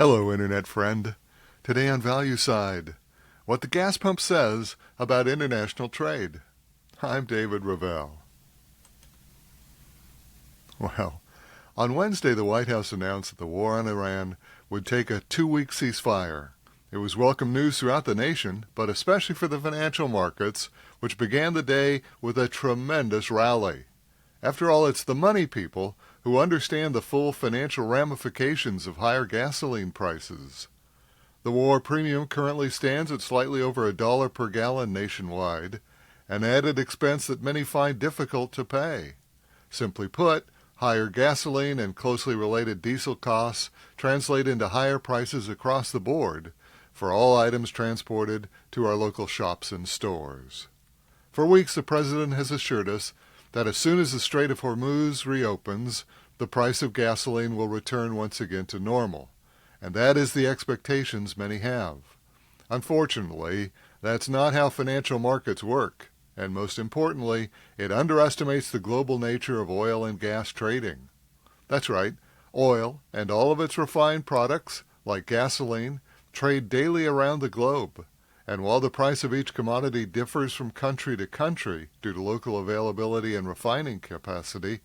Hello, Internet friend. Today on Value Side, what the gas pump says about international trade. I'm David Ravel. Well, on Wednesday, the White House announced that the war on Iran would take a 2-week ceasefire. It was welcome news throughout the nation, but especially for the financial markets, which began the day with a tremendous rally. After all, it's the money people who understand the full financial ramifications of higher gasoline prices. The war premium currently stands at slightly over $1 per gallon nationwide, an added expense that many find difficult to pay. Simply put, higher gasoline and closely related diesel costs translate into higher prices across the board for all items transported to our local shops and stores. For weeks, the President has assured us that as soon as the Strait of Hormuz reopens, the price of gasoline will return once again to normal. And that is the expectations many have. Unfortunately, that's not how financial markets work. And most importantly, it underestimates the global nature of oil and gas trading. That's right, oil and all of its refined products, like gasoline, trade daily around the globe. And while the price of each commodity differs from country to country due to local availability and refining capacity,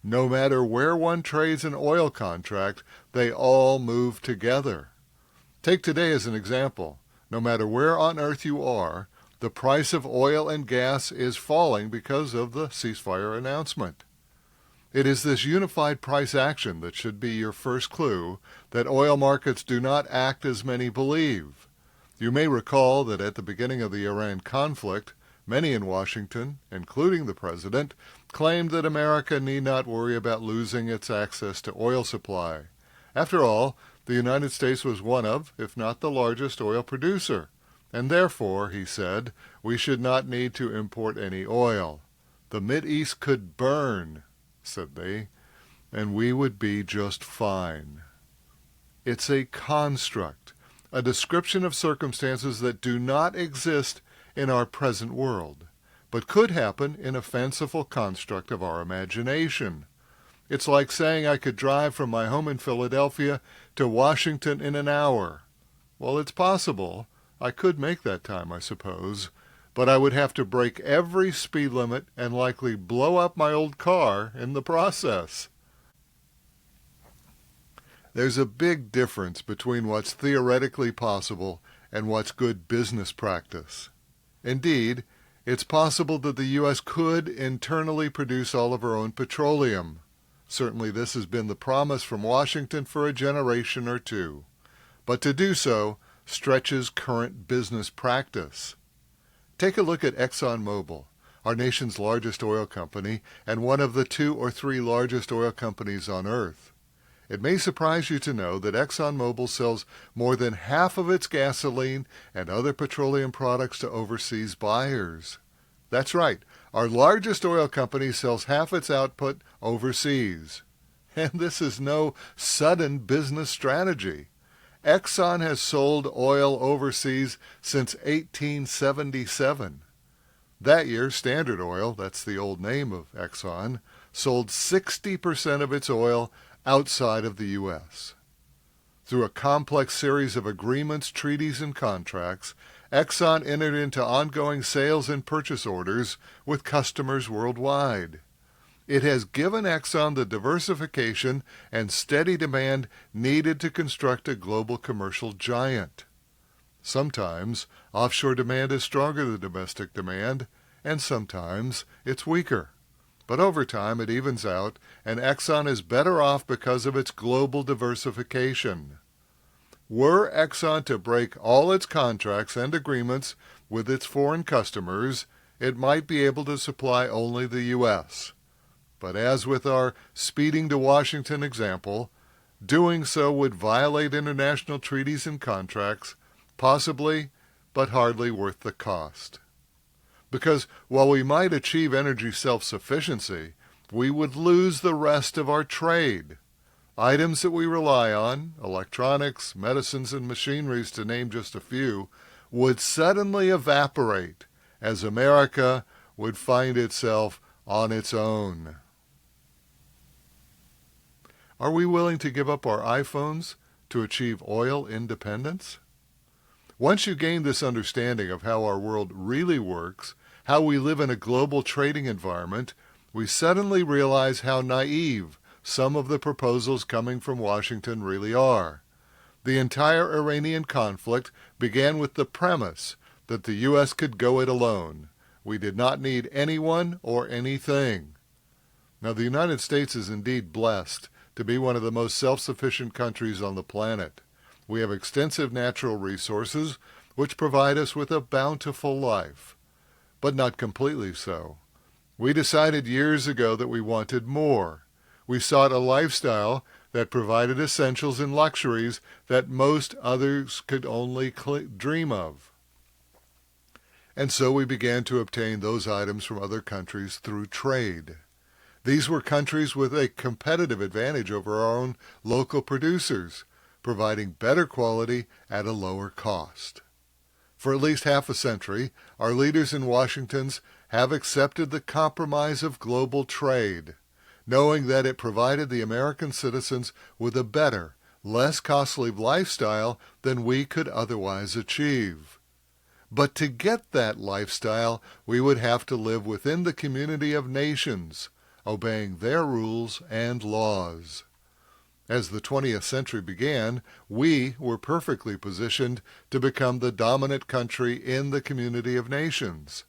no matter where one trades an oil contract, they all move together. Take today as an example. No matter where on earth you are, the price of oil and gas is falling because of the ceasefire announcement. It is this unified price action that should be your first clue that oil markets do not act as many believe. You may recall that at the beginning of the Iran conflict, many in Washington, including the President, claimed that America need not worry about losing its access to oil supply. After all, the United States was one of, if not the largest, oil producer, and therefore, he said, we should not need to import any oil. The Mideast could burn, said they, and we would be just fine. It's a construct, a description of circumstances that do not exist in our present world, but could happen in a fanciful construct of our imagination. It's like saying I could drive from my home in Philadelphia to Washington in an hour. Well, it's possible. I could make that time, I suppose, but I would have to break every speed limit and likely blow up my old car in the process. There's a big difference between what's theoretically possible and what's good business practice. Indeed, it's possible that the U.S. could internally produce all of our own petroleum. Certainly this has been the promise from Washington for a generation or two. But to do so stretches current business practice. Take a look at ExxonMobil, our nation's largest oil company and one of the 2 or 3 largest oil companies on Earth. It may surprise you to know that ExxonMobil sells more than half of its gasoline and other petroleum products to overseas buyers. That's right, our largest oil company sells half its output overseas. And this is no sudden business strategy. Exxon has sold oil overseas since 1877. That year, Standard Oil, that's the old name of Exxon, sold 60% of its oil outside of the U.S. Through a complex series of agreements, treaties, and contracts, Exxon entered into ongoing sales and purchase orders with customers worldwide. It has given Exxon the diversification and steady demand needed to construct a global commercial giant. Sometimes offshore demand is stronger than domestic demand, and sometimes it's weaker. But over time it evens out, and Exxon is better off because of its global diversification. Were Exxon to break all its contracts and agreements with its foreign customers, it might be able to supply only the U.S. But as with our speeding to Washington example, doing so would violate international treaties and contracts, possibly, but hardly worth the cost. Because while we might achieve energy self-sufficiency, we would lose the rest of our trade. Items that we rely on, electronics, medicines, and machineries to name just a few, would suddenly evaporate as America would find itself on its own. Are we willing to give up our iPhones to achieve oil independence? Once you gain this understanding of how our world really works, how we live in a global trading environment, we suddenly realize how naive some of the proposals coming from Washington really are. The entire Iranian conflict began with the premise that the U.S. could go it alone. We did not need anyone or anything. Now, the United States is indeed blessed to be one of the most self-sufficient countries on the planet. We have extensive natural resources which provide us with a bountiful life, but not completely so. We decided years ago that we wanted more. We sought a lifestyle that provided essentials and luxuries that most others could only dream of. And so we began to obtain those items from other countries through trade. These were countries with a competitive advantage over our own local producers, providing better quality at a lower cost. For at least half a century, our leaders in Washington have accepted the compromise of global trade, knowing that it provided the American citizens with a better, less costly lifestyle than we could otherwise achieve. But to get that lifestyle, we would have to live within the community of nations, obeying their rules and laws. As the 20th century began, we were perfectly positioned to become the dominant country in the community of nations.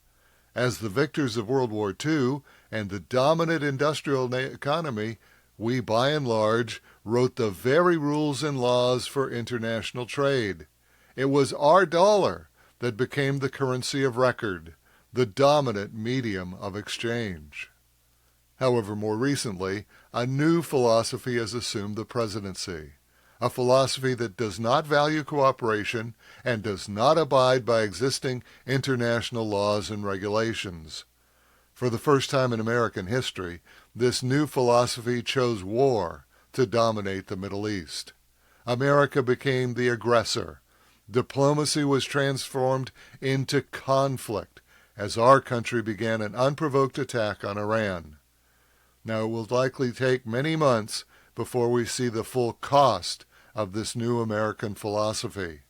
As the victors of World War II and the dominant industrial economy, we by and large wrote the very rules and laws for international trade. It was our dollar that became the currency of record, the dominant medium of exchange. However, more recently, a new philosophy has assumed the presidency, a philosophy that does not value cooperation and does not abide by existing international laws and regulations. For the first time in American history, this new philosophy chose war to dominate the Middle East. America became the aggressor. Diplomacy was transformed into conflict as our country began an unprovoked attack on Iran. Now, it will likely take many months before we see the full cost of this new American philosophy.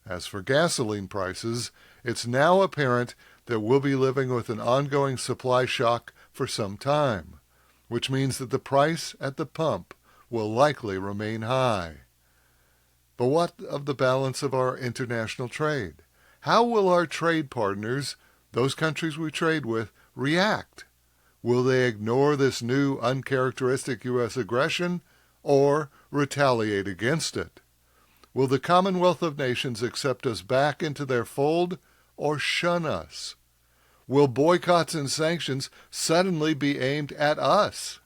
As for gasoline prices, it's now apparent that we'll be living with an ongoing supply shock for some time, which means that the price at the pump will likely remain high. But what of the balance of our international trade? How will our trade partners, those countries we trade with, react? Will they ignore this new uncharacteristic U.S. aggression or retaliate against it? Will the Commonwealth of Nations accept us back into their fold or shun us? Will boycotts and sanctions suddenly be aimed at us?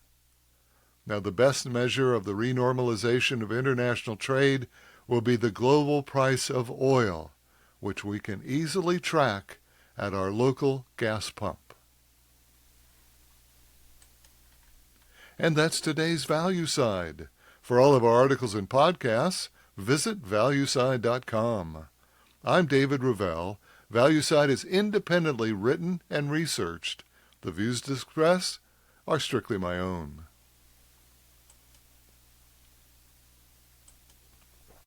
Now, the best measure of the renormalization of international trade will be the global price of oil, which we can easily track at our local gas pump. And that's today's Value Side. For all of our articles and podcasts, visit valueside.com. I'm David Ravel. ValueSide is independently written and researched. The views expressed are strictly my own.